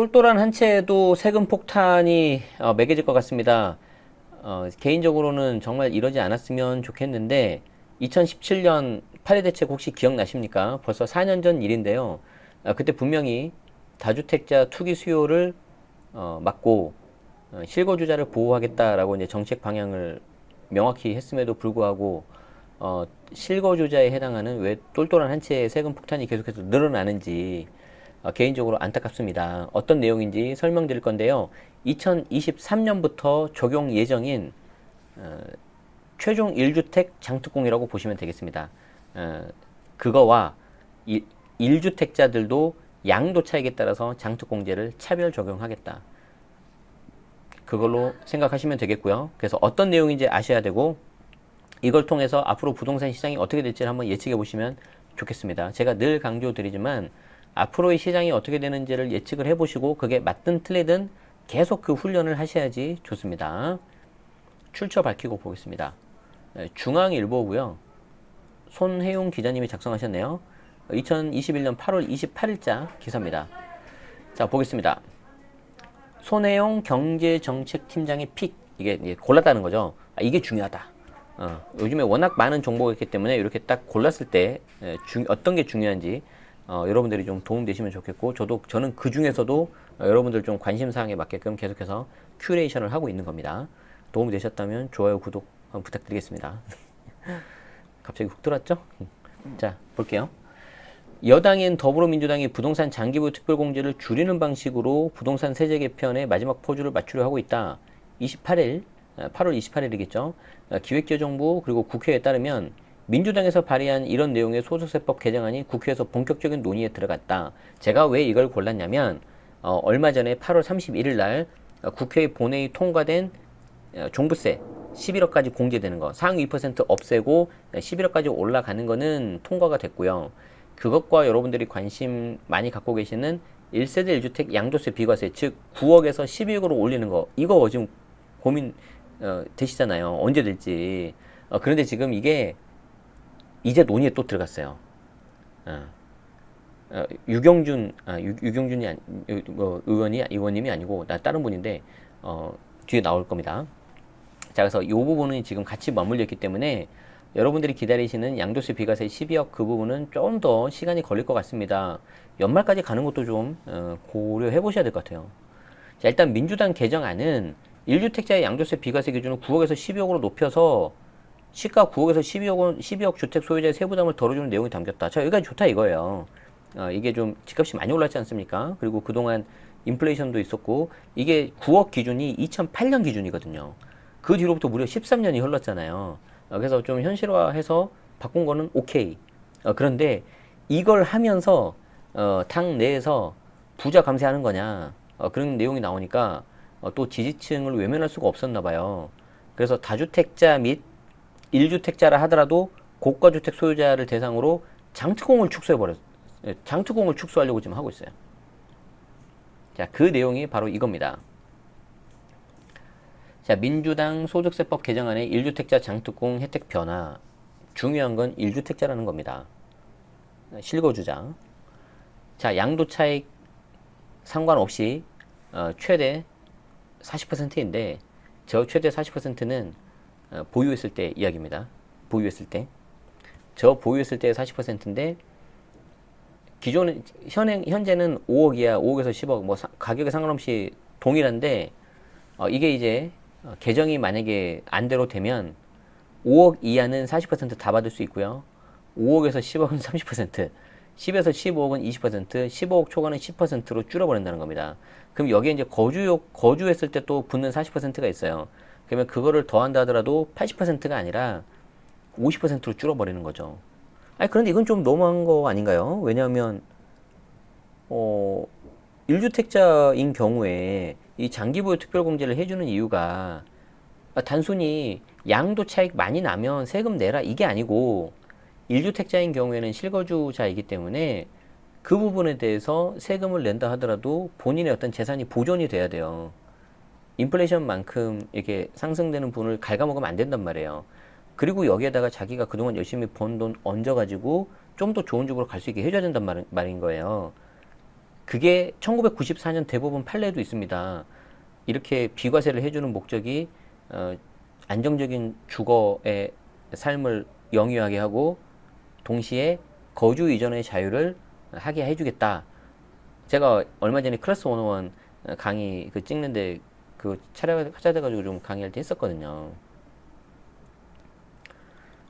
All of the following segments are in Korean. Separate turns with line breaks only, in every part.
똘똘한 한 채에도 세금 폭탄이 매겨질 것 같습니다. 개인적으로는 정말 이러지 않았으면 좋겠는데 2017년 8.2 대책 혹시 기억나십니까? 벌써 4년 전 일인데요. 그때 분명히 다주택자 투기 수요를 막고 실거주자를 보호하겠다라고 이제 정책 방향을 명확히 했음에도 불구하고 실거주자에 해당하는 왜 똘똘한 한 채의 세금 폭탄이 계속해서 늘어나는지 개인적으로 안타깝습니다. 어떤 내용인지 설명드릴 건데요. 2023년부터 적용 예정인 최종 1주택 장특공이라고 보시면 되겠습니다. 그거와 1주택자들도 양도 차익에 따라서 장특공제를 차별 적용하겠다. 그걸로 생각하시면 되겠고요. 그래서 어떤 내용인지 아셔야 되고 이걸 통해서 앞으로 부동산 시장이 어떻게 될지를 한번 예측해 보시면 좋겠습니다. 제가 늘 강조드리지만 앞으로의 시장이 어떻게 되는지를 예측을 해보시고 그게 맞든 틀리든 계속 그 훈련을 하셔야지 좋습니다. 출처 밝히고 보겠습니다. 중앙일보고요. 손혜용 기자님이 작성하셨네요. 2021년 8월 28일자 기사입니다. 자, 보겠습니다. 손혜용 경제정책팀장의 픽. 이게 골랐다는 거죠. 이게 중요하다. 요즘에 워낙 많은 정보가 있기 때문에 이렇게 딱 골랐을 때 어떤 게 중요한지 여러분들이 좀 도움되시면 좋겠고 저는 그 중에서도 여러분들 좀 관심사항에 맞게끔 계속해서 큐레이션을 하고 있는 겁니다. 도움이 되셨다면 좋아요, 구독 부탁드리겠습니다. 갑자기 훅 들어왔죠? 자, 볼게요. 여당인 더불어민주당이 부동산 장기보유 특별공제를 줄이는 방식으로 부동산 세제 개편의 마지막 포즈를 맞추려 하고 있다. 8월 28일이겠죠. 기획재정부 그리고 국회에 따르면 민주당에서 발의한 이런 내용의 소득세법 개정안이 국회에서 본격적인 논의에 들어갔다. 제가 왜 이걸 골랐냐면 얼마 전에 8월 31일 날 국회의 본회의 통과된 종부세 11억까지 공제되는 거 상위 2% 없애고 11억까지 올라가는 거는 통과가 됐고요. 그것과 여러분들이 관심 많이 갖고 계시는 1세대 1주택 양도세 비과세 즉 9억에서 12억으로 올리는 거 이거 지금 고민 되시잖아요. 언제 될지. 그런데 지금 이게 이제 논의에 또 들어갔어요. 유경준이 의원님이 아니고 다른 분인데 뒤에 나올 겁니다. 자, 그래서 이 부분은 지금 같이 맞물려 있기 때문에 여러분들이 기다리시는 양도세 비과세 12억 그 부분은 좀 더 시간이 걸릴 것 같습니다. 연말까지 가는 것도 좀 고려해 보셔야 될 것 같아요. 자, 일단 민주당 개정안은 1주택자의 양도세 비과세 기준을 9억에서 12억으로 높여서 시가 9억에서 12억 주택 소유자의 세부담을 덜어주는 내용이 담겼다. 자, 여기까지 좋다 이거예요. 이게 좀 집값이 많이 올랐지 않습니까? 그리고 그동안 인플레이션도 있었고 이게 9억 기준이 2008년 기준이거든요. 그 뒤로부터 무려 13년이 흘렀잖아요. 그래서 좀 현실화해서 바꾼 거는 오케이. 그런데 이걸 하면서 당 내에서 부자 감세하는 거냐 그런 내용이 나오니까 또 지지층을 외면할 수가 없었나 봐요. 그래서 다주택자 및 1주택자라 하더라도 고가주택 소유자를 대상으로 장특공을 축소하려고 지금 하고 있어요. 자, 그 내용이 바로 이겁니다. 자, 민주당 소득세법 개정안의 1주택자 장특공 혜택 변화. 중요한 건 1주택자라는 겁니다. 실거주자. 자, 양도 차익 상관없이 최대 40%인데 저 최대 40%는 보유했을 때 이야기입니다. 보유했을 때. 저 보유했을 때의 40%인데 기존 현재는 5억이야. 5억에서 10억 뭐 가격에 상관없이 동일한데 이게 이제 개정이 만약에 안대로 되면 5억 이하는 40%다 받을 수 있고요. 5억에서 10억은 30%, 10에서 15억은 20%, 15억 초과는 10%로 줄어버린다는 겁니다. 그럼 여기에 이제 거주했을 때 또 붙는 40%가 있어요. 그러면 그거를 더한다 하더라도 80%가 아니라 50%로 줄어버리는 거죠. 아니, 그런데 이건 좀 너무한 거 아닌가요? 왜냐하면 1주택자인 경우에 이 장기보유 특별공제를 해주는 이유가 단순히 양도 차익 많이 나면 세금 내라 이게 아니고 1주택자인 경우에는 실거주자이기 때문에 그 부분에 대해서 세금을 낸다 하더라도 본인의 어떤 재산이 보존이 돼야 돼요. 인플레이션만큼 이렇게 상승되는 분을 갉아먹으면 안 된단 말이에요. 그리고 여기에다가 자기가 그동안 열심히 번 돈 얹어가지고 좀 더 좋은 집으로 갈 수 있게 해줘야 된단 말인 거예요. 그게 1994년 대법원 판례도 있습니다. 이렇게 비과세를 해주는 목적이 안정적인 주거의 삶을 영위하게 하고 동시에 거주 이전의 자유를 하게 해주겠다. 제가 얼마 전에 클래스 101 강의 찍는데 찾아가지고 좀 강의할 때 했었거든요.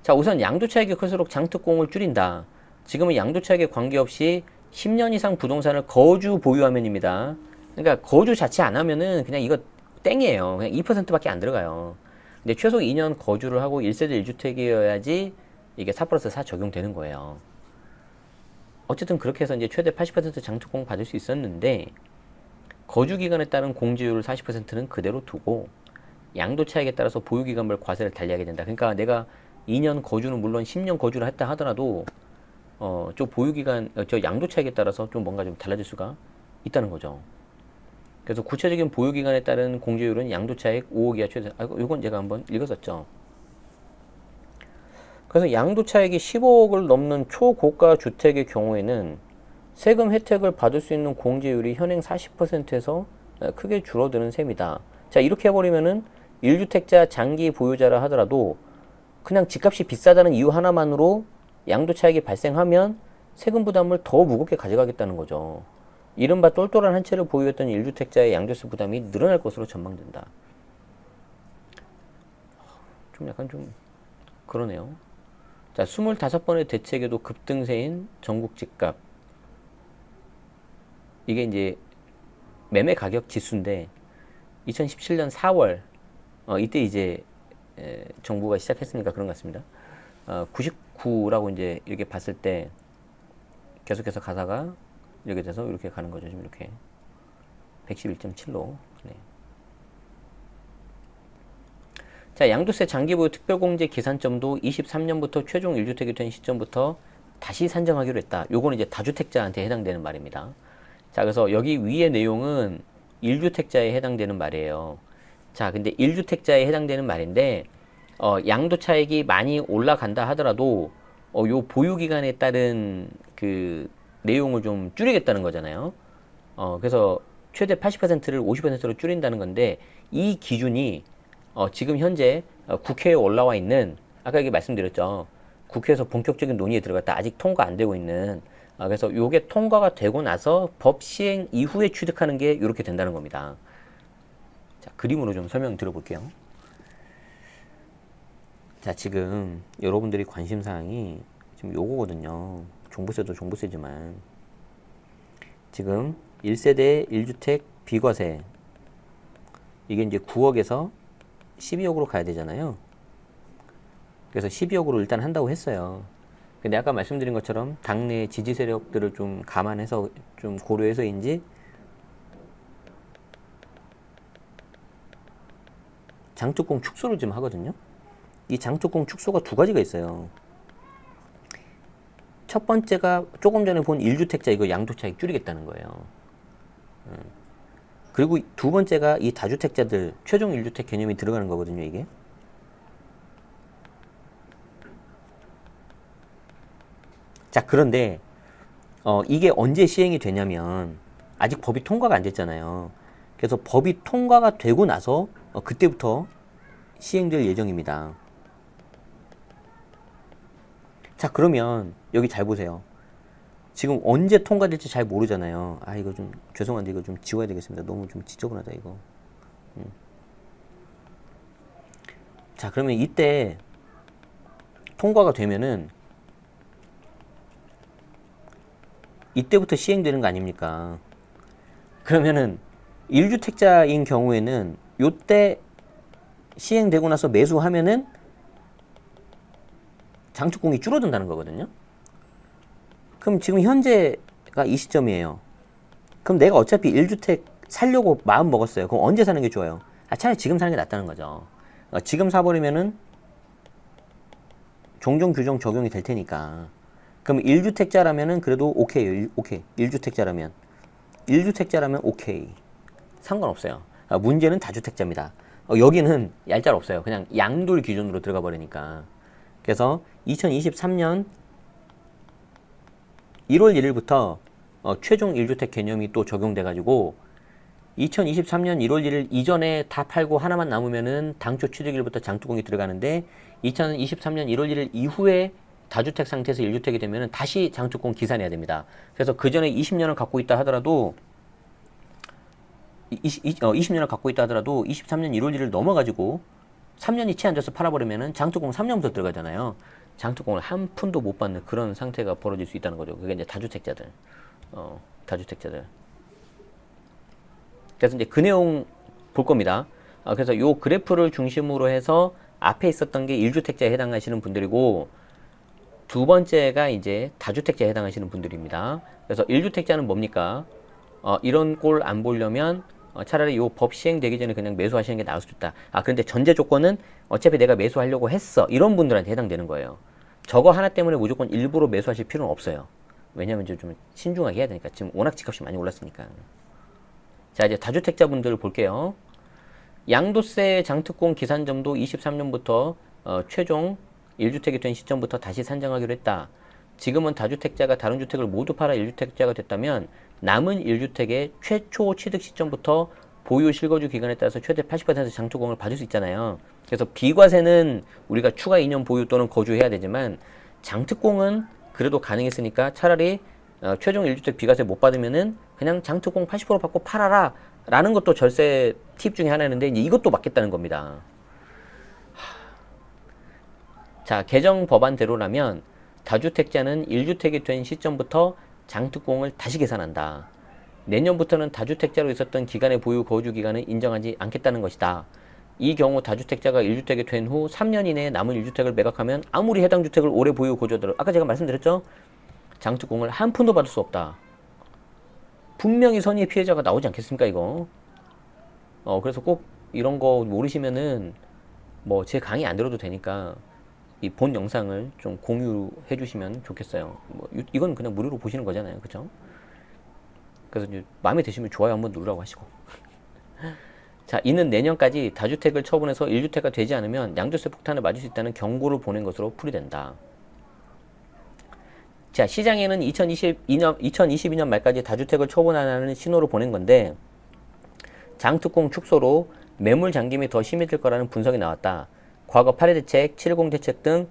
자, 우선 양도 차익이 클수록 장특공을 줄인다. 지금은 양도 차익에 관계없이 10년 이상 부동산을 거주 보유하면입니다. 그러니까 거주 자체 안 하면은 그냥 이거 땡이에요. 그냥 2%밖에 안 들어가요. 근데 최소 2년 거주를 하고 1세대 1주택이어야지 이게 4+4 적용되는 거예요. 어쨌든 그렇게 해서 이제 최대 80% 장특공 받을 수 있었는데 거주 기간에 따른 공제율 40%는 그대로 두고 양도 차익에 따라서 보유 기간별 과세를 달리하게 된다. 그러니까 내가 2년 거주는 물론 10년 거주를 했다 하더라도 저 보유 기간, 저 양도 차익에 따라서 좀 뭔가 좀 달라질 수가 있다는 거죠. 그래서 구체적인 보유 기간에 따른 공제율은 양도 차익 5억 이하 최대. 이건 제가 한번 읽었었죠. 그래서 양도 차익이 15억을 넘는 초고가 주택의 경우에는 세금 혜택을 받을 수 있는 공제율이 현행 40%에서 크게 줄어드는 셈이다. 자, 이렇게 해버리면은 1주택자 장기 보유자라 하더라도 그냥 집값이 비싸다는 이유 하나만으로 양도 차익이 발생하면 세금 부담을 더 무겁게 가져가겠다는 거죠. 이른바 똘똘한 한 채를 보유했던 1주택자의 양도세 부담이 늘어날 것으로 전망된다. 좀 약간 좀 그러네요. 자, 25번의 대책에도 급등세인 전국 집값. 이게 이제 매매 가격 지수인데 2017년 4월 이때 이제 정부가 시작했으니까 그런 것 같습니다. 99라고 이제 이렇게 봤을 때 계속해서 가다가 이렇게 돼서 이렇게 가는 거죠. 지금 이렇게 111.7로. 네. 자, 양도세 장기보유 특별공제 계산점도 23년부터 최종 1주택이 된 시점부터 다시 산정하기로 했다. 요거는 이제 다주택자한테 해당되는 말입니다. 자, 그래서 여기 위의 내용은 1주택자에 해당되는 말이에요. 자, 근데 1주택자에 해당되는 말인데 양도 차익이 많이 올라간다 하더라도 요 보유 기간에 따른 그 내용을 좀 줄이겠다는 거잖아요. 그래서 최대 80%를 50%로 줄인다는 건데 이 기준이 지금 현재 국회에 올라와 있는 아까 여기 말씀드렸죠. 국회에서 본격적인 논의에 들어갔다 아직 통과 안 되고 있는 그래서 요게 통과가 되고 나서 법 시행 이후에 취득하는 게 이렇게 된다는 겁니다. 자, 그림으로 좀 설명 드려볼게요. 자, 지금 여러분들이 관심사항이 지금 요거거든요. 종부세도 종부세지만 지금 1세대 1주택 비과세 이게 이제 9억에서 12억으로 가야 되잖아요. 그래서 12억으로 일단 한다고 했어요. 근데 아까 말씀드린 것처럼 당내 지지 세력들을 좀 감안해서 좀 고려해서인지 장특공 축소를 좀 하거든요. 이 장특공 축소가 두 가지가 있어요. 첫 번째가 조금 전에 본 1주택자 이거 양도 차익 줄이겠다는 거예요. 그리고 두 번째가 이 다주택자들 최종 1주택 개념이 들어가는 거거든요, 이게. 자, 그런데 이게 언제 시행이 되냐면 아직 법이 통과가 안 됐잖아요. 그래서 법이 통과가 되고 나서 그때부터 시행될 예정입니다. 자, 그러면 여기 잘 보세요. 지금 언제 통과될지 잘 모르잖아요. 이거 좀 죄송한데 이거 좀 지워야 되겠습니다. 너무 좀 지저분하다 이거. 자, 그러면 이때 통과가 되면은 이때부터 시행되는 거 아닙니까? 그러면은 1주택자인 경우에는 요때 시행되고 나서 매수하면은 장특공이 줄어든다는 거거든요. 그럼 지금 현재가 이 시점이에요. 그럼 내가 어차피 1주택 살려고 마음 먹었어요. 그럼 언제 사는 게 좋아요? 차라리 지금 사는 게 낫다는 거죠. 지금 사버리면은 종종 규정 적용이 될 테니까. 그럼 1주택자라면은 그래도 오케이요. 오케이. 1주택자라면. 1주택자라면 오케이. 상관없어요. 문제는 다주택자입니다. 여기는 얄짤 없어요. 그냥 양돌 기준으로 들어가 버리니까. 그래서 2023년 1월 1일부터 최종 1주택 개념이 또 적용돼 가지고 2023년 1월 1일 이전에 다 팔고 하나만 남으면은 당초 취득일부터 장투공이 들어가는데 2023년 1월 1일 이후에 다주택 상태에서 1주택이 되면은 다시 장투공 기산해야 됩니다. 그래서 그 전에 20년을 갖고 있다 하더라도 20년을 갖고 있다 하더라도 23년 1월 1일 넘어가지고 3년이 채 안 돼서 팔아버리면은 장투공 3년부터 들어가잖아요. 장투공을 한 푼도 못 받는 그런 상태가 벌어질 수 있다는 거죠. 그게 이제 다주택자들. 다주택자들. 그래서 이제 그 내용 볼 겁니다. 그래서 요 그래프를 중심으로 해서 앞에 있었던 게 1주택자에 해당하시는 분들이고 두 번째가 이제 다주택자에 해당하시는 분들입니다. 그래서 1주택자는 뭡니까? 이런 꼴 안 보려면 차라리 요 법 시행되기 전에 그냥 매수하시는 게 나을 수도 있다. 그런데 전제 조건은 어차피 내가 매수하려고 했어. 이런 분들한테 해당되는 거예요. 저거 하나 때문에 무조건 일부러 매수하실 필요는 없어요. 왜냐면 좀 신중하게 해야 되니까. 지금 워낙 집값이 많이 올랐으니까. 자, 이제 다주택자분들 볼게요. 양도세 장특공 기산점도 23년부터 최종 1주택이 된 시점부터 다시 산정하기로 했다. 지금은 다주택자가 다른 주택을 모두 팔아 1주택자가 됐다면 남은 1주택의 최초 취득 시점부터 보유 실거주 기간에 따라서 최대 80% 장투공을 받을 수 있잖아요. 그래서 비과세는 우리가 추가 2년 보유 또는 거주해야 되지만 장특공은 그래도 가능했으니까 차라리 최종 1주택 비과세 못 받으면은 그냥 장특공 80% 받고 팔아라 라는 것도 절세 팁 중에 하나였는데 이제 이것도 맞겠다는 겁니다. 자, 개정 법안대로라면 다주택자는 1주택이 된 시점부터 장특공을 다시 계산한다. 내년부터는 다주택자로 있었던 기간의 보유 거주 기간을 인정하지 않겠다는 것이다. 이 경우 다주택자가 1주택이 된 후 3년 이내에 남은 1주택을 매각하면 아무리 해당 주택을 오래 보유 거주하더라도 아까 제가 말씀드렸죠? 장특공을 한 푼도 받을 수 없다. 분명히 선의의 피해자가 나오지 않겠습니까 이거? 그래서 꼭 이런 거 모르시면은 뭐 제 강의 안 들어도 되니까 이 본 영상을 좀 공유해 주시면 좋겠어요. 뭐 이건 그냥 무료로 보시는 거잖아요, 그렇죠? 그래서 이제 마음에 드시면 좋아요 한번 누르라고 하시고. 자, 이는 내년까지 다주택을 처분해서 1주택가 되지 않으면 양도세 폭탄을 맞을 수 있다는 경고를 보낸 것으로 풀이된다. 자, 시장에는 2022년 말까지 다주택을 처분하라는 신호를 보낸 건데 장특공 축소로 매물 잠김이 더 심해질 거라는 분석이 나왔다. 과거 8회 대책, 710 대책 등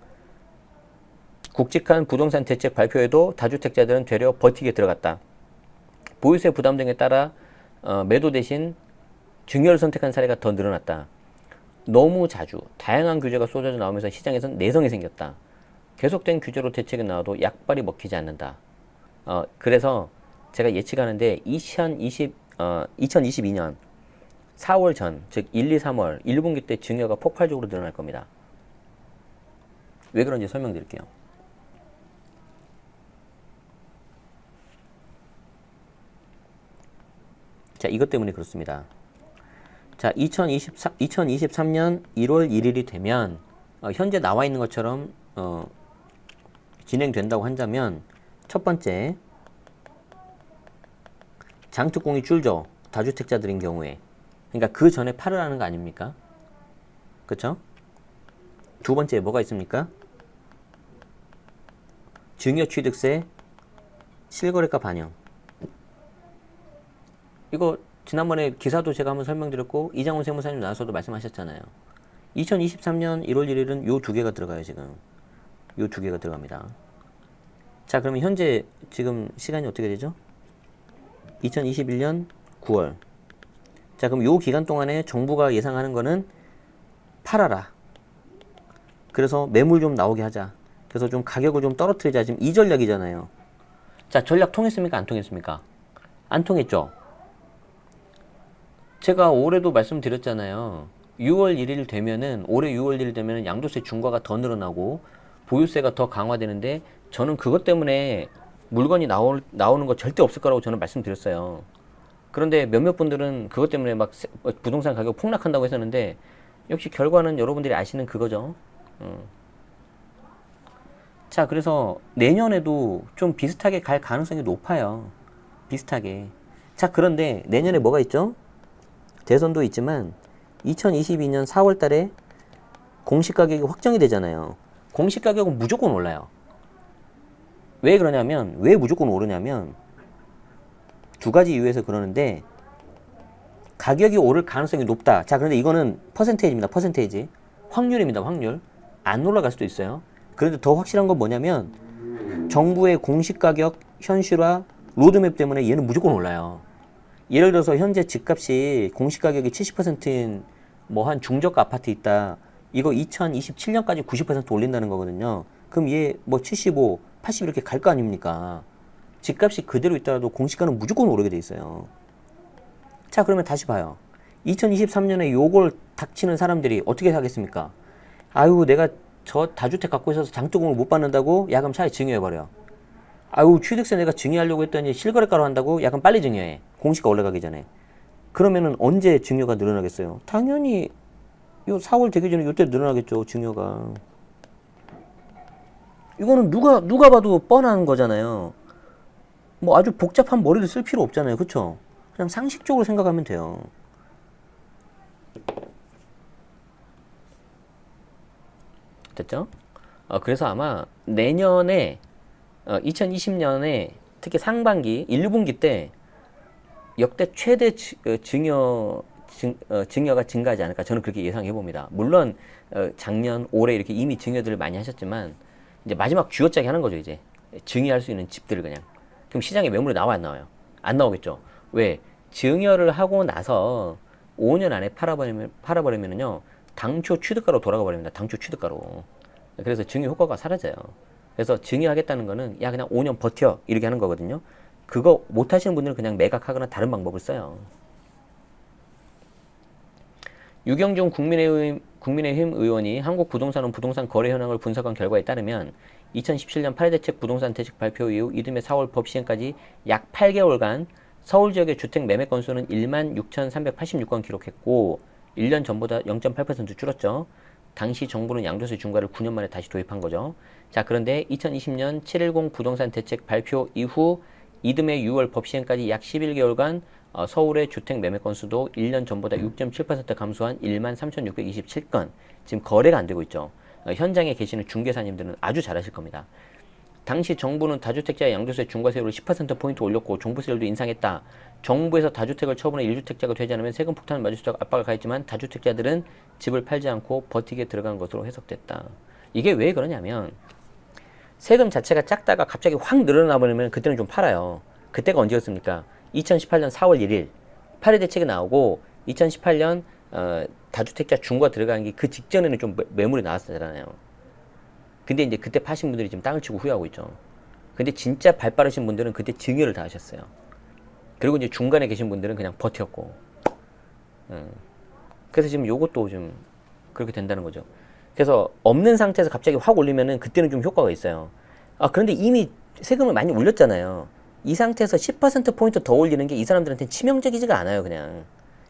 굵직한 부동산 대책 발표에도 다주택자들은 되려 버티게 들어갔다. 보유세 부담 등에 따라 매도 대신 증여를 선택한 사례가 더 늘어났다. 너무 자주 다양한 규제가 쏟아져 나오면서 시장에선 내성이 생겼다. 계속된 규제로 대책이 나와도 약발이 먹히지 않는다. 그래서 제가 예측하는데 2022년 4월 전, 즉 1, 2, 3월 1분기 때 증여가 폭발적으로 늘어날 겁니다. 왜 그런지 설명드릴게요. 자, 이것 때문에 그렇습니다. 자, 2023년 1월 1일이 되면 현재 나와 있는 것처럼 진행된다고 한다면 첫 번째, 장특공이 줄죠. 다주택자들인 경우에. 그러니까 그 전에 팔으라는 거 아닙니까? 그쵸? 두 번째 뭐가 있습니까? 증여취득세 실거래가 반영. 이거 지난번에 기사도 제가 한번 설명드렸고 이장훈 세무사님 나와서도 말씀하셨잖아요. 2023년 1월 1일은 요 두 개가 들어가요. 지금 요 두 개가 들어갑니다. 자, 그러면 현재 지금 시간이 어떻게 되죠? 2021년 9월. 자, 그럼 요 기간 동안에 정부가 예상하는 거는 팔아라. 그래서 매물 좀 나오게 하자. 그래서 좀 가격을 좀 떨어뜨리자. 지금 이 전략이잖아요. 자, 전략 통했습니까? 안 통했습니까? 안 통했죠? 제가 올해도 말씀드렸잖아요. 6월 1일 되면은, 올해 6월 1일 되면은 양도세 중과가 더 늘어나고 보유세가 더 강화되는데 저는 그것 때문에 물건이 나오는 거 절대 없을 거라고 저는 말씀드렸어요. 그런데 몇몇 분들은 그것 때문에 막 부동산 가격 폭락한다고 했었는데 역시 결과는 여러분들이 아시는 그거죠. 자, 그래서 내년에도 좀 비슷하게 갈 가능성이 높아요. 비슷하게. 자, 그런데 내년에 뭐가 있죠? 대선도 있지만 2022년 4월 달에 공시가격이 확정이 되잖아요. 공시가격은 무조건 올라요. 왜 그러냐면, 왜 무조건 오르냐면
두 가지 이유에서 그러는데 가격이 오를 가능성이 높다. 자, 그런데 이거는 퍼센테이지입니다. 퍼센테이지. 확률입니다. 확률. 안 올라갈 수도 있어요. 그런데 더 확실한 건 뭐냐면 정부의 공시 가격 현실화 로드맵 때문에 얘는 무조건 올라요. 예를 들어서 현재 집값이 공시 가격이 70%인 뭐 한 중저가 아파트 있다. 이거 2027년까지 90% 올린다는 거거든요. 그럼 얘 뭐 75, 80 이렇게 갈 거 아닙니까? 집값이 그대로 있더라도 공시가는 무조건 오르게 돼 있어요. 자, 그러면 다시 봐요. 2023년에 요걸 닥치는 사람들이 어떻게 하겠습니까? 아유, 내가 저 다주택 갖고 있어서 장도금을 못 받는다고 야금 차라리 증여해버려. 아유, 취득세 내가 증여하려고 했더니 실거래가로 한다고 야금 빨리 증여해. 공시가 올라가기 전에. 그러면은 언제 증여가 늘어나겠어요? 당연히 요 4월 되기 전에 요때 늘어나겠죠, 증여가. 이거는 누가 봐도 뻔한 거잖아요. 뭐 아주 복잡한 머리를 쓸 필요 없잖아요. 그쵸? 그냥 상식적으로 생각하면 돼요.
됐죠? 그래서 아마 내년에 2020년에 특히 상반기 1분기 때 역대 최대 증여가 증가하지 않을까 저는 그렇게 예상해 봅니다. 물론 작년 올해 이렇게 이미 증여들을 많이 하셨지만 이제 마지막 쥐어짜기 하는 거죠. 이제 증여할 수 있는 집들을 그냥. 그럼 시장에 매물이 나와 안 나와요? 안 나오겠죠. 왜? 증여를 하고 나서 5년 안에 팔아버리면요 당초 취득가로 돌아가 버립니다. 당초 취득가로. 그래서 증여 효과가 사라져요. 그래서 증여하겠다는 거는 야 그냥 5년 버텨 이렇게 하는 거거든요. 그거 못 하시는 분들은 그냥 매각하거나 다른 방법을 써요. 유경준 국민의힘 의원이 한국부동산원 부동산 거래 현황을 분석한 결과에 따르면 2017년 8회 대책 부동산 대책 발표 이후 이듬해 4월 법 시행까지 약 8개월간 서울 지역의 주택 매매 건수는 16,386건 기록했고 1년 전보다 0.8% 줄었죠. 당시 정부는 양도세 중과를 9년 만에 다시 도입한 거죠. 자, 그런데 2020년 710 부동산 대책 발표 이후 이듬해 6월 법 시행까지 약 11개월간 서울의 주택 매매 건수도 1년 전보다 6.7% 감소한 13,627건. 지금 거래가 안 되고 있죠. 현장에 계시는 중개사님들은 아주 잘 아실 겁니다. 당시 정부는 다주택자 양도세 중과세율을 10%포인트 올렸고 종부세율도 인상했다. 정부에서 다주택을 처분해 1주택자가 되지 않으면 세금 폭탄을 맞을 수 있다고 압박을 가했지만 다주택자들은 집을 팔지 않고 버티게 들어간 것으로 해석됐다. 이게 왜 그러냐면 세금 자체가 작다가 갑자기 확 늘어나 버리면 그때는 좀 팔아요. 그때가 언제였습니까? 2018년 4월 1일 8회 대책이 나오고 2018년 다주택자 중과 들어가는 게 그 직전에는 좀 매물이 나왔었잖아요. 근데 이제 그때 파신 분들이 지금 땅을 치고 후회하고 있죠. 근데 진짜 발 빠르신 분들은 그때 증여를 다 하셨어요. 그리고 이제 중간에 계신 분들은 그냥 버텼고. 그래서 지금 요것도 좀 그렇게 된다는 거죠. 그래서 없는 상태에서 갑자기 확 올리면은 그때는 좀 효과가 있어요. 그런데 이미 세금을 많이 올렸잖아요. 이 상태에서 10%포인트 더 올리는 게 이 사람들한테는 치명적이지가 않아요, 그냥.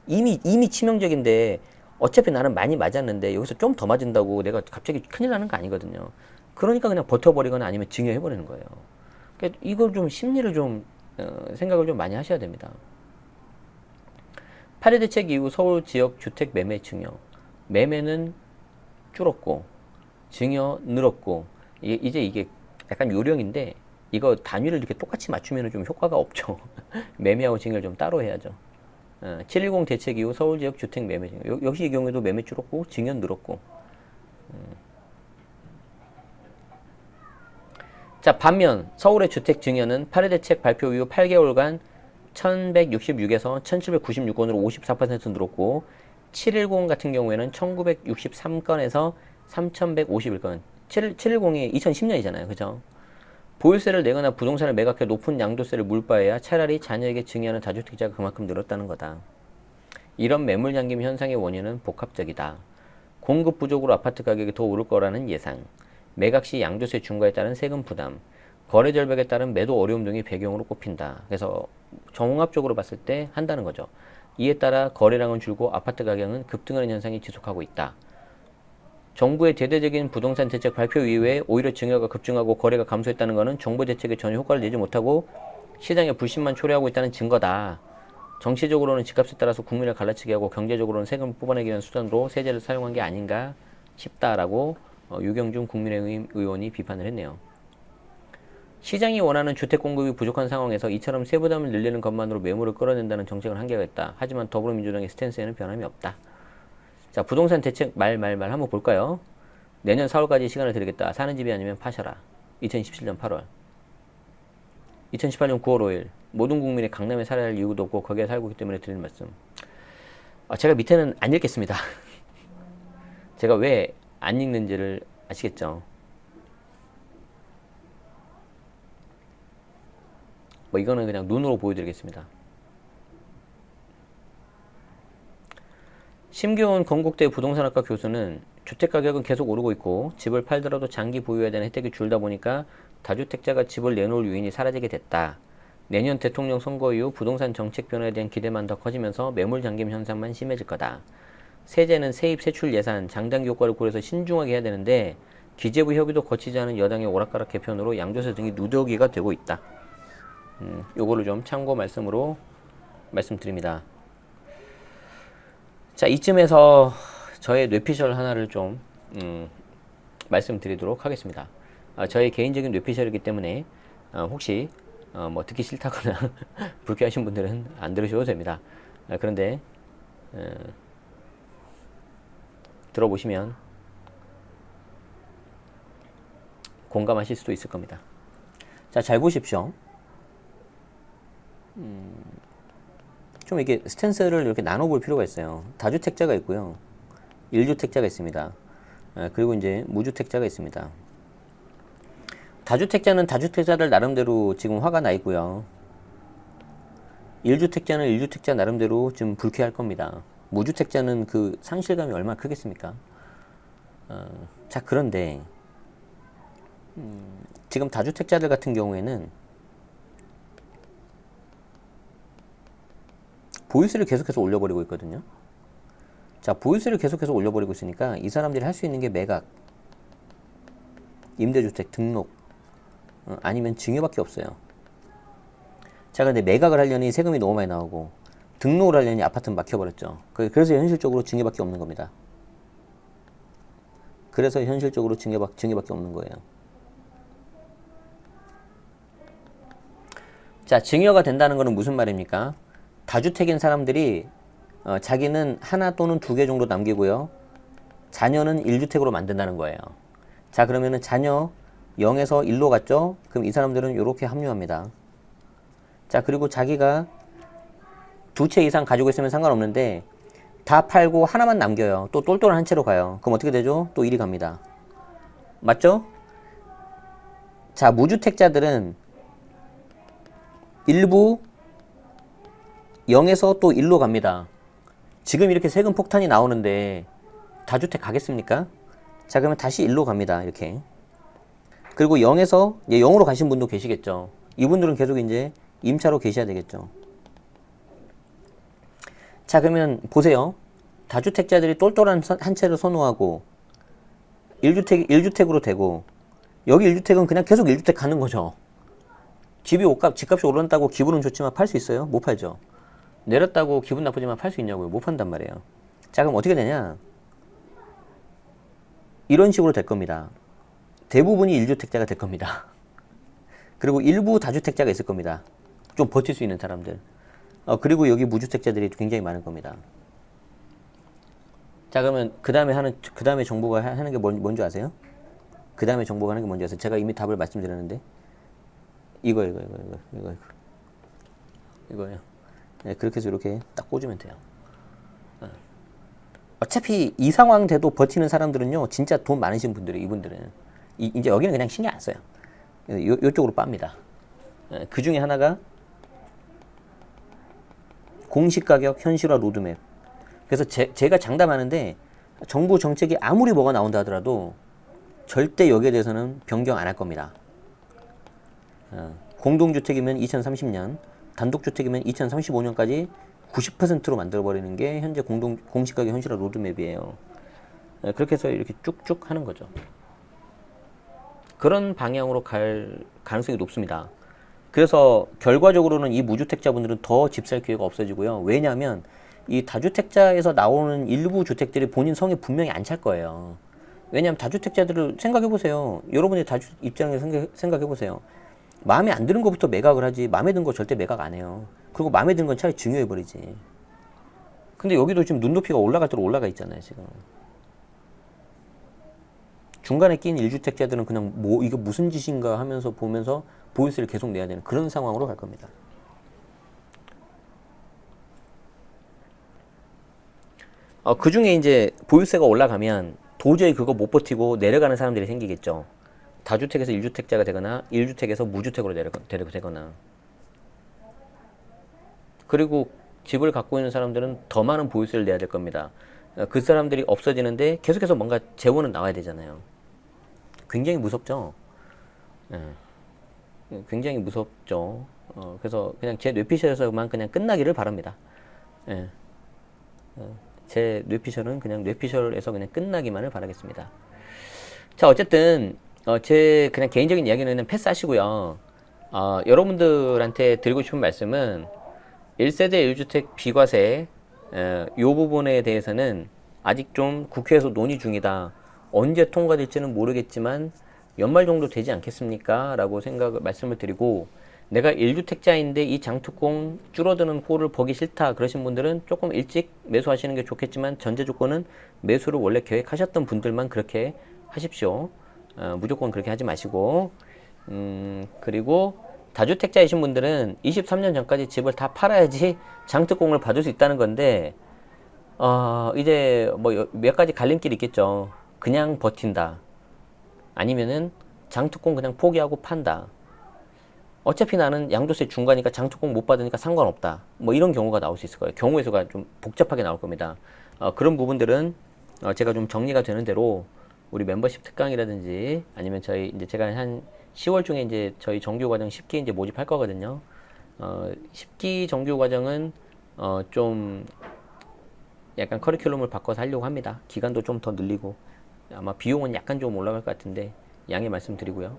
이미 치명적인데 어차피 나는 많이 맞았는데 여기서 좀 더 맞은다고 내가 갑자기 큰일 나는 거 아니거든요. 그러니까 그냥 버텨버리거나 아니면 증여해버리는 거예요. 그러니까 이걸 좀 심리를 좀 생각을 좀 많이 하셔야 됩니다. 8회 대책 이후 서울 지역 주택 매매 증여. 매매는 줄었고 증여 늘었고 이제 이게 약간 요령인데 이거 단위를 이렇게 똑같이 맞추면 좀 효과가 없죠. 매매하고 증여를 좀 따로 해야죠. 710 대책 이후 서울 지역 주택 매매 증여. 역시 이 경우에도 매매 줄었고 증여 늘었고. 자, 반면 서울의 주택 증여는 8회 대책 발표 이후 8개월간 1166에서 1796건으로 54% 늘었고 710 같은 경우에는 1963건에서 3151건. 710이 2010년이잖아요. 그죠? 보유세를 내거나 부동산을 매각해 높은 양도세를 물바해야 차라리 자녀에게 증여하는 다주택자가 그만큼 늘었다는 거다. 이런 매물 잠김 현상의 원인은 복합적이다. 공급 부족으로 아파트 가격이 더 오를 거라는 예상, 매각 시 양도세 중과에 따른 세금 부담, 거래 절벽에 따른 매도 어려움 등이 배경으로 꼽힌다. 그래서 종합적으로 봤을 때 한다는 거죠. 이에 따라 거래량은 줄고 아파트 가격은 급등하는 현상이 지속하고 있다. 정부의 대대적인 부동산 대책 발표 이후에 오히려 증여가 급증하고 거래가 감소했다는 것은 정부 대책에 전혀 효과를 내지 못하고 시장에 불신만 초래하고 있다는 증거다. 정치적으로는 집값에 따라서 국민을 갈라치게 하고 경제적으로는 세금을 뽑아내기 위한 수단으로 세제를 사용한 게 아닌가 싶다라고 유경준 국민의힘 의원이 비판을 했네요. 시장이 원하는 주택 공급이 부족한 상황에서 이처럼 세부담을 늘리는 것만으로 매물을 끌어낸다는 정책은 한계가 있다. 하지만 더불어민주당의 스탠스에는 변함이 없다. 자, 부동산 대책 말 한번 볼까요? 내년 4월까지 시간을 드리겠다. 사는 집이 아니면 파셔라. 2017년 8월. 2018년 9월 5일. 모든 국민이 강남에 살아야 할 이유도 없고 거기에 살고 있기 때문에 드리는 말씀. 제가 밑에는 안 읽겠습니다. 제가 왜 안 읽는지를 아시겠죠? 뭐 이거는 그냥 눈으로 보여드리겠습니다. 심교훈 건국대 부동산학과 교수는 주택가격은 계속 오르고 있고 집을 팔더라도 장기 보유해야 되는 혜택이 줄다 보니까 다주택자가 집을 내놓을 요인이 사라지게 됐다. 내년 대통령 선거 이후 부동산 정책 변화에 대한 기대만 더 커지면서 매물 잠김 현상만 심해질 거다. 세제는 세입 세출 예산, 장단기 효과를 고려해서 신중하게 해야 되는데 기재부 협의도 거치지 않은 여당의 오락가락 개편으로 양도세 등이 누더기가 되고 있다. 요거를 좀 참고 말씀으로 말씀드립니다. 자, 이쯤에서 저의 뇌피셜 하나를 좀 말씀드리도록 하겠습니다. 저의 개인적인 뇌피셜이기 때문에 혹시 뭐 듣기 싫다거나 불쾌하신 분들은 안 들으셔도 됩니다. 그런데 들어보시면 공감하실 수도 있을 겁니다.
자, 잘 보십시오. 좀 이렇게 스탠스를 이렇게 나눠볼 필요가 있어요. 다주택자가 있고요. 1주택자가 있습니다. 그리고 이제 무주택자가 있습니다. 다주택자는 다주택자들 나름대로 지금 화가 나 있고요. 1주택자는 1주택자 나름대로 좀 불쾌할 겁니다. 무주택자는 그 상실감이 얼마나 크겠습니까? 자, 그런데 지금 다주택자들 같은 경우에는 보유세를 계속해서 올려버리고 있거든요. 자, 보유세를 계속해서 올려버리고 있으니까 이 사람들이 할 수 있는 게 매각, 임대주택 등록, 아니면 증여밖에 없어요. 자, 근데 매각을 하려니 세금이 너무 많이 나오고 등록을 하려니 아파트는 막혀버렸죠. 그래서 현실적으로 증여밖에 없는 겁니다. 그래서 현실적으로 증여밖에 없는 거예요. 자, 증여가 된다는 것은 무슨 말입니까? 다주택인 사람들이 자기는 하나 또는 두 개 정도 남기고요. 자녀는 1주택으로 만든다는 거예요. 자, 그러면은 자녀 0에서 1로 갔죠? 그럼 이 사람들은 이렇게 합류합니다. 자, 그리고 자기가 두 채 이상 가지고 있으면 상관없는데 다 팔고 하나만 남겨요. 또 똘똘한 한 채로 가요. 그럼 어떻게 되죠? 또 1이 갑니다. 맞죠? 자, 무주택자들은 일부 0에서 또 1로 갑니다. 지금 이렇게 세금 폭탄이 나오는데 다주택 가겠습니까? 자, 그러면 다시 1로 갑니다. 이렇게. 그리고 0에서 0으로 가신 분도 계시겠죠. 이분들은 계속 이제 임차로 계셔야 되겠죠. 자, 그러면 보세요. 다주택자들이 똘똘한 한 채를 선호하고 1주택으로 되고 여기 1주택은 그냥 계속 1주택 가는 거죠. 집값이 오른다고 기분은 좋지만 팔 수 있어요? 못 팔죠. 내렸다고 기분 나쁘지만 팔 수 있냐고요? 못 판단 말이에요. 자, 그럼 어떻게 되냐? 이런 식으로 될 겁니다. 대부분이 1주택자가 될 겁니다. 그리고 일부 다주택자가 있을 겁니다. 좀 버틸 수 있는 사람들. 그리고 여기 무주택자들이 굉장히 많을 겁니다. 자, 그러면 그 다음에 정부가 하는 게 뭔지 아세요? 그 다음에 정부가 하는 게 뭔지 아세요? 제가 이미 답을 말씀드렸는데 이거예요. 네, 그렇게 해서 이렇게 딱 꽂으면 돼요. 어차피 이 상황 돼도 버티는 사람들은요, 진짜 돈 많으신 분들이 이분들은 이제 여기는 그냥 신경 안 써요. 요쪽으로 빱니다. 그 중에 하나가 공시가격 현실화 로드맵. 그래서 제가 장담하는데 정부 정책이 아무리 뭐가 나온다 하더라도 절대 여기에 대해서는 변경 안 할 겁니다. 공동주택이면 2030년, 단독주택이면 2035년까지 90%로 만들어버리는 게 현재 공시가격 현실화 로드맵이에요. 그렇게 해서 이렇게 쭉쭉 하는 거죠. 그런 방향으로 갈 가능성이 높습니다. 그래서 결과적으로는 이 무주택자분들은 더 집 살 기회가 없어지고요. 왜냐하면 이 다주택자에서 나오는 일부 주택들이 본인 성에 분명히 안 찰 거예요. 왜냐하면 다주택자들을 생각해보세요. 여러분의 다주 입장에서 생각해보세요. 마음에 안 드는 것부터 매각을 하지 마음에 드는 거 절대 매각 안 해요. 그리고 마음에 드는 건 차라리 중요해 버리지. 근데 여기도 지금 눈높이가 올라갈 대로 올라가 있잖아요, 지금. 중간에 낀 1주택자들은 그냥 뭐 이거 무슨 짓인가 하면서 보면서 보유세를 계속 내야 되는 그런 상황으로 갈 겁니다. 그 중에 이제 보유세가 올라가면 도저히 그거 못 버티고 내려가는 사람들이 생기겠죠. 다주택에서 1주택자가 되거나 1주택에서 무주택으로 되거나. 그리고 집을 갖고 있는 사람들은 더 많은 보유세를 내야 될 겁니다. 그 사람들이 없어지는데 계속해서 뭔가 재원은 나와야 되잖아요. 굉장히 무섭죠. 예. 굉장히 무섭죠. 그래서 그냥 제 뇌피셜에서만 그냥 끝나기를 바랍니다. 예. 제 뇌피셜은 그냥 뇌피셜에서 그냥 끝나기만을 바라겠습니다. 자, 어쨌든 제 그냥 개인적인 이야기는 패스하시고요. 여러분들한테 드리고 싶은 말씀은 1세대 1주택 비과세 이 부분에 대해서는 아직 좀 국회에서 논의 중이다. 언제 통과될지는 모르겠지만 연말 정도 되지 않겠습니까? 라고 말씀을 드리고, 내가 1주택자인데 이 장특공 줄어드는 홀을 보기 싫다 그러신 분들은 조금 일찍 매수하시는 게 좋겠지만, 전제 조건은 매수를 원래 계획하셨던 분들만 그렇게 하십시오. 무조건 그렇게 하지 마시고, 그리고 다주택자이신 분들은 23년 전까지 집을 다 팔아야지 장특공을 받을 수 있다는 건데, 이제 뭐 몇 가지 갈림길이 있겠죠. 그냥 버틴다. 아니면은 장특공 그냥 포기하고 판다. 어차피 나는 양도세 중과니까 장특공 못 받으니까 상관없다. 뭐 이런 경우가 나올 수 있을 거예요. 경우의 수가 좀 복잡하게 나올 겁니다. 그런 부분들은 제가 좀 정리가 되는 대로 우리 멤버십 특강이라든지 아니면 저희 이제 제가 한 10월 중에 이제 저희 정규 과정 10기 이제 모집할 거거든요. 10기 정규 과정은 좀 약간 커리큘럼을 바꿔서 하려고 합니다. 기간도 좀 더 늘리고 아마 비용은 약간 좀 올라갈 것 같은데 양해 말씀드리고요.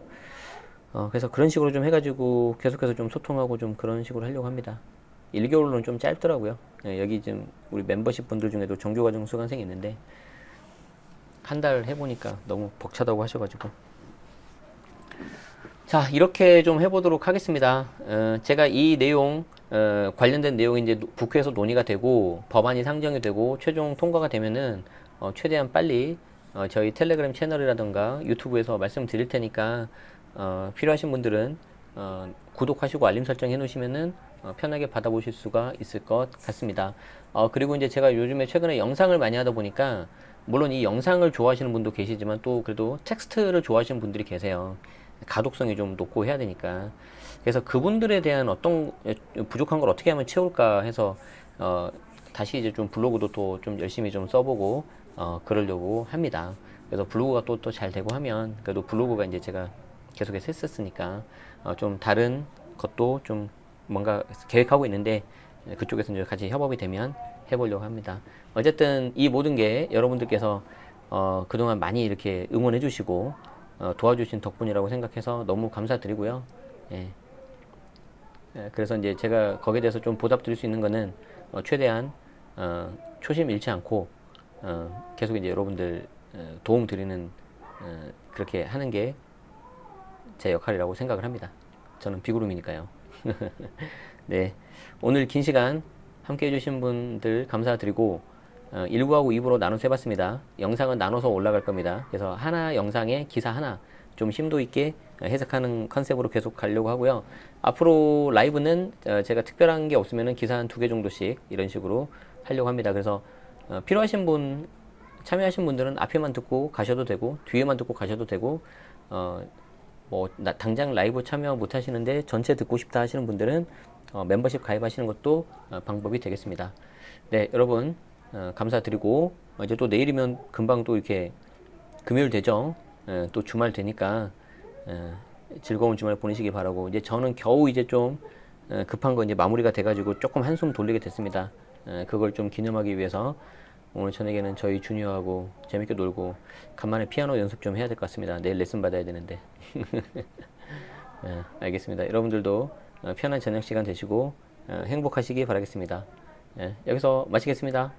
그래서 그런 식으로 좀 해가지고 계속해서 좀 소통하고 좀 그런 식으로 하려고 합니다. 1개월로는 좀 짧더라고요. 여기 지금 우리 멤버십 분들 중에도 정규과정 수강생이 있는데 한 달 해보니까 너무 벅차다고 하셔가지고. 자, 이렇게 좀 해보도록 하겠습니다. 제가 이 내용 관련된 내용이 이제 국회에서 논의가 되고 법안이 상정이 되고 최종 통과가 되면은 최대한 빨리 저희 텔레그램 채널이라던가 유튜브에서 말씀드릴 테니까 필요하신 분들은 구독하시고 알림 설정 해 놓으시면은 편하게 받아보실 수가 있을 것 같습니다. 그리고 이제 제가 요즘에 최근에 영상을 많이 하다 보니까 물론 이 영상을 좋아하시는 분도 계시지만 또 그래도 텍스트를 좋아하시는 분들이 계세요. 가독성이 좀 높고 해야 되니까. 그래서 그분들에 대한 어떤 부족한 걸 어떻게 하면 채울까 해서 다시 이제 좀 블로그도 또 좀 열심히 좀 써보고 그러려고 합니다. 그래서 블로그가 또 잘 되고 하면 그래도 블로그가 이제 제가 계속해서 했었으니까 좀 다른 것도 좀 뭔가 계획하고 있는데 그쪽에서 이제 같이 협업이 되면 해보려고 합니다. 어쨌든 이 모든 게 여러분들께서 그동안 많이 이렇게 응원해 주시고 도와주신 덕분이라고 생각해서 너무 감사드리고요. 예. 그래서 이제 제가 거기에 대해서 좀 보답드릴 수 있는 거는 최대한 초심 잃지 않고 계속 이제 여러분들 도움 드리는 그렇게 하는 게 제 역할이라고 생각을 합니다. 저는 비구름이니까요. 네, 오늘 긴 시간 함께 해주신 분들 감사드리고 1부하고 2부로 나눠서 해봤습니다. 영상은 나눠서 올라갈 겁니다. 그래서 하나 영상에 기사 하나 좀 심도 있게 해석하는 컨셉으로 계속 가려고 하고요. 앞으로 라이브는 제가 특별한 게 없으면 기사 한 2개 정도씩 이런 식으로 하려고 합니다. 그래서 필요하신 분, 참여하신 분들은 앞에만 듣고 가셔도 되고 뒤에만 듣고 가셔도 되고 뭐 당장 라이브 참여 못 하시는데 전체 듣고 싶다 하시는 분들은 멤버십 가입하시는 것도 방법이 되겠습니다. 네, 여러분 감사드리고 이제 또 내일이면 금방 또 이렇게 금요일 되죠. 또 주말 되니까 즐거운 주말 보내시기 바라고, 이제 저는 겨우 이제 좀 급한 거 이제 마무리가 돼가지고 조금 한숨 돌리게 됐습니다. 그걸 좀 기념하기 위해서 오늘 저녁에는 저희 주니어하고 재밌게 놀고 간만에 피아노 연습 좀 해야 될 것 같습니다. 내일 레슨 받아야 되는데. 알겠습니다. 여러분들도 편한 저녁 시간 되시고 행복하시기 바라겠습니다. 여기서 마치겠습니다.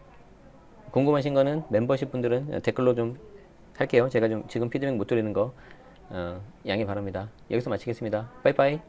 궁금하신 거는 멤버십 분들은 댓글로 좀 할게요. 제가 좀 지금 피드백 못 드리는 거
양해 바랍니다. 여기서 마치겠습니다. 빠이빠이.